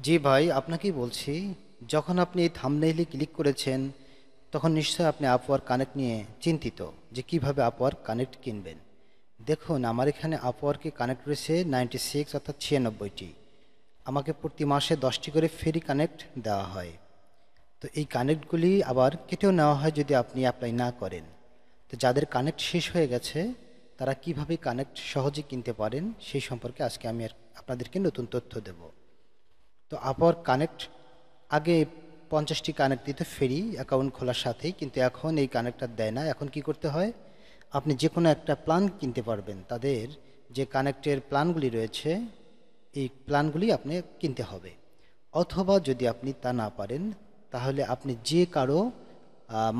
জি ভাই, আপনাকেই বলছি। যখন আপনি এই থাম্বনেইলে ক্লিক করেছেন, তখন নিশ্চয়ই আপনি আপওয়ার্ক কানেক্ট নিয়ে চিন্তিত যে কিভাবে আপওয়ার্ক কানেক্ট কিনবেন। দেখুন, আমার এখানে আপওয়ার্কে কানেক্ট রয়েছে 96 অর্থাৎ 96টি। আমাকে প্রতি মাসে 10টি করে ফ্রি কানেক্ট দেওয়া হয়। তো এই কানেক্টগুলি আবার কেটেও নেওয়া হয় যদি আপনি অ্যাপ্লাই না করেন। তো যাদের কানেক্ট শেষ হয়ে গেছে, তারা কিভাবে কানেক্ট সহজে কিনতে পারেন সেই সম্পর্কে আজকে আমি আপনাদেরকে নতুন তথ্য দেব। তো আপওয়ার্ক কানেক্ট আগে 50টি কানেক্ট দিত ফ্রি অ্যাকাউন্ট খোলার সাথেই, কিন্তু এখন এই কানেক্টটা দেয় না। এখন কি করতে হয়, আপনি যে কোনো একটা প্ল্যান কিনতে পারবেন। তাদের যে কানেক্টের প্ল্যানগুলি রয়েছে, এই প্ল্যানগুলি আপনি কিনতে হবে। অথবা যদি আপনি তা না পারেন, তাহলে আপনি যে কারো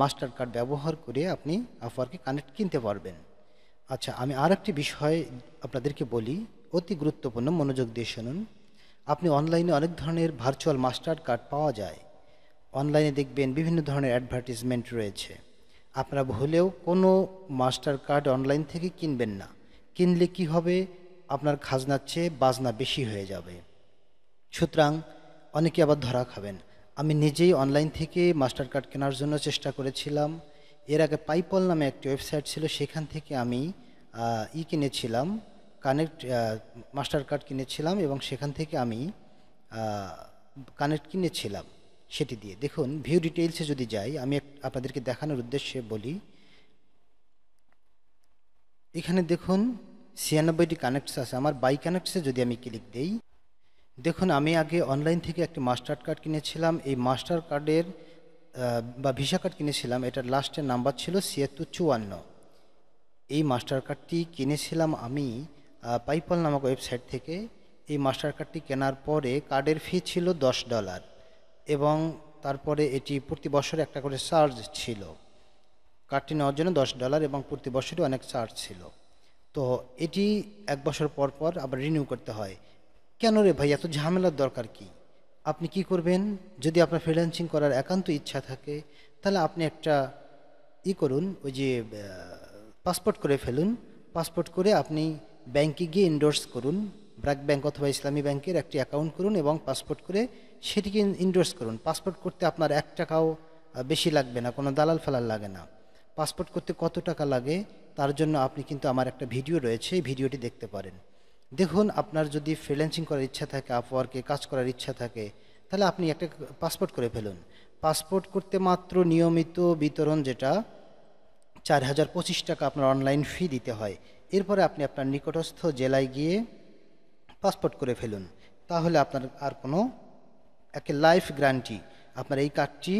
মাস্টার কার্ড ব্যবহার করে আপনি আপওয়ার্কে কানেক্ট কিনতে পারবেন। আচ্ছা, আমি আর একটি বিষয় আপনাদেরকে বলি, অতি গুরুত্বপূর্ণ, মনোযোগ দিয়ে শুনুন। আপনি অনলাইনে অনেক ধরনের ভার্চুয়াল মাস্টার কার্ড পাওয়া যায়। অনলাইনে দেখবেন বিভিন্ন ধরনের অ্যাডভার্টিজমেন্ট রয়েছে। আপনারা ভুলেও কোনো মাস্টার কার্ড অনলাইন থেকে কিনবেন না। কিনলে কি হবে, আপনার খাজনার চেয়ে বাজনা বেশি হয়ে যাবে। সুতরাং অনেকে আবার ধরা খাবেন। আমি নিজেই অনলাইন থেকে মাস্টার কার্ড কেনার জন্য চেষ্টা করেছিলাম। এর আগে পাইপল নামে একটি ওয়েবসাইট ছিল, সেখান থেকে আমি কিনেছিলাম, কানেক্ট মাস্টার কার্ড কিনেছিলাম এবং সেখান থেকে আমি কানেক্ট কিনেছিলাম সেটি দিয়ে। দেখুন, ভিউ ডিটেইলসে যদি যাই, আমি আপনাদেরকে দেখানোর উদ্দেশ্যে বলি। এখানে দেখুন 96টি কানেক্টস আছে। আমার বাই কানেক্টসে যদি আমি ক্লিক দেই, দেখুন আমি আগে অনলাইন থেকে একটি মাস্টার কার্ড কিনেছিলাম। এই মাস্টার কার্ডের বা ভিসা কার্ড কিনেছিলাম, এটার লাস্টের নাম্বার ছিল 7654। এই মাস্টার কার্ডটি কিনেছিলাম আমি পাইপল নামক ওয়েবসাইট থেকে। এই মাস্টার কার্ডটি কেনার পরে কার্ডের ফি ছিল $10 এবং তারপরে এটি প্রতি বছরে একটা করে চার্জ ছিল। কার্ডটি নেওয়ার জন্য $10 এবং প্রতি বছরই অনেক চার্জ ছিল। তো এটি 1 বছর পর পর আবার রিনিউ করতে হয়। কেন রে ভাই, এত ঝামেলার দরকার কি? আপনি কি করবেন, যদি আপনার ফ্রিল্যান্সিং করার একান্ত ইচ্ছা থাকে, তাহলে আপনি একটা করুন, ওই যে পাসপোর্ট করে ফেলুন। পাসপোর্ট করে আপনি ব্যাংকে গিয়ে ইন্ডোর্স করুন। ব্র্যাক ব্যাংক অথবা ইসলামী ব্যাংকের একটি অ্যাকাউন্ট করুন এবং পাসপোর্ট করে সেটিকে ইন্ডোর্স করুন। পাসপোর্ট করতে আপনার 1 টাকাও বেশি লাগবে না, কোনো দালাল ফালাল লাগে না। পাসপোর্ট করতে কত টাকা লাগে তার জন্য আপনি কিন্তু আমার একটা ভিডিও রয়েছে, এই ভিডিওটি দেখতে পারেন। দেখুন, আপনার যদি ফ্রিল্যান্সিং করার ইচ্ছা থাকে, আপওয়ার্কে কাজ করার ইচ্ছা থাকে, তাহলে আপনি একটা পাসপোর্ট করে ফেলুন। পাসপোর্ট করতে মাত্র নিয়মিত বিতরণ যেটা 4025 টাকা আপনার অনলাইন ফি দিতে হয়। এরপরে আপনি আপনার নিকটস্থ জেলায় গিয়ে পাসপোর্ট করে ফেলুন। তাহলে আপনার আর কোনো একে লাইফ গ্যারান্টি, আপনার এই কার্ডটি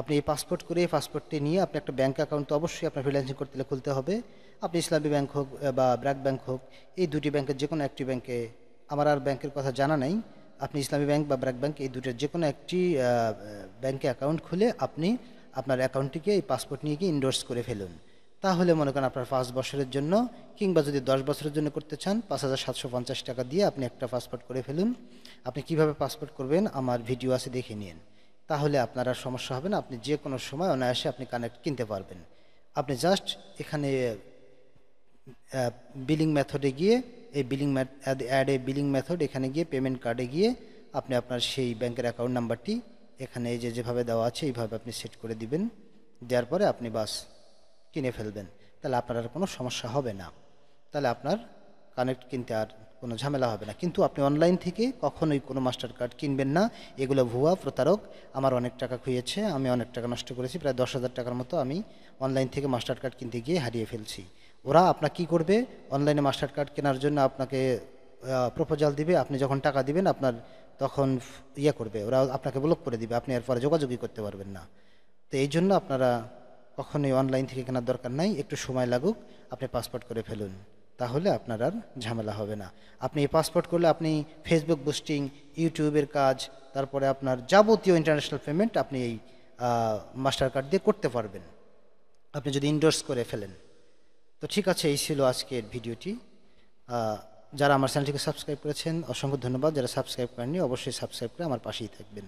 আপনি এই পাসপোর্ট করে এই পাসপোর্টটি নিয়ে আপনি একটা ব্যাঙ্ক অ্যাকাউন্ট তো অবশ্যই আপনার ফ্রিল্যান্সিং করতে হলে খুলতে হবে। আপনি ইসলামী ব্যাংক হোক বা ব্র্যাক ব্যাংক হোক, এই দুটি ব্যাংকের যে কোনো একটি ব্যাংকে, আমার আর ব্যাংকের কথা জানা নাই, আপনি ইসলামী ব্যাংক বা ব্র্যাক ব্যাংক এই দুটোর যে কোনো একটি ব্যাংকে অ্যাকাউন্ট খুলে আপনি আপনার অ্যাকাউন্টটিকে এই পাসপোর্ট নিয়ে গিয়ে ইন্ডোর্স করে ফেলুন। তাহলে মনে করেন আপনার 5 বছরের জন্য, কিংবা যদি 10 বছরের জন্য করতে চান, 5750 টাকা দিয়ে আপনি একটা পাসপোর্ট করে ফেলুন। আপনি কিভাবে পাসপোর্ট করবেন আমার ভিডিও আছে, দেখে নিন। তাহলে আপনার আর সমস্যা হবে না, আপনি যে কোনো সময় অনায়াসে আপনি কানেক্ট কিনতে পারবেন। আপনি জাস্ট এখানে বিলিং মেথডে গিয়ে, এই অ্যাড এ বিলিং মেথড, এখানে গিয়ে পেমেন্ট কার্ডে গিয়ে আপনি আপনার সেই ব্যাংকের অ্যাকাউন্ট নাম্বারটি এখানে এই যে যেভাবে দেওয়া আছে এইভাবে আপনি সেট করে দিবেন। দেওয়ার পরে আপনি বাস কিনে ফেলবেন। তাহলে আপনার আর কোনো সমস্যা হবে না। তাহলে আপনার কানেক্ট কিনতে আর কোনো ঝামেলা হবে না। কিন্তু আপনি অনলাইন থেকে কখনোই কোনো মাস্টার কার্ড কিনবেন না। এগুলো ভুয়া, প্রতারক। আমার অনেক টাকা খুইয়েছে, আমি অনেক টাকা নষ্ট করেছি, প্রায় 10,000 টাকার মতো আমি অনলাইন থেকে মাস্টার কার্ড কিনতে গিয়ে হারিয়ে ফেলছি। ওরা আপনার কি করবে, অনলাইনে মাস্টার কার্ড কেনার জন্য আপনাকে প্রপোজাল দিবে। আপনি যখন টাকা দিবেন আপনার তখন করবে, ওরা আপনাকে ব্লক করে দিবে, আপনি এরপরে যোগাযোগই করতে পারবেন না। তো এই জন্য আপনারা কখনোই অনলাইন থেকে কেনার দরকার নাই। একটু সময় লাগুক, আপনি পাসপোর্ট করে ফেলুন, তাহলে আপনার আর ঝামেলা হবে না। আপনি এই পাসপোর্ট করলে আপনি ফেসবুক বুস্টিং, ইউটিউবের কাজ, তারপরে আপনার যাবতীয় ইন্টারন্যাশনাল পেমেন্ট আপনি এই মাস্টার কার্ড দিয়ে করতে পারবেন, আপনি যদি ইন্ডোর্স করে ফেলেন। তো ঠিক আছে, এই ছিল আজকের ভিডিওটি। যারা আমার চ্যানেলটিকে সাবস্ক্রাইব করেছেন অসংখ্য ধন্যবাদ। যারা সাবস্ক্রাইব করেননি অবশ্যই সাবস্ক্রাইব করে আমার পাশেই থাকবেন।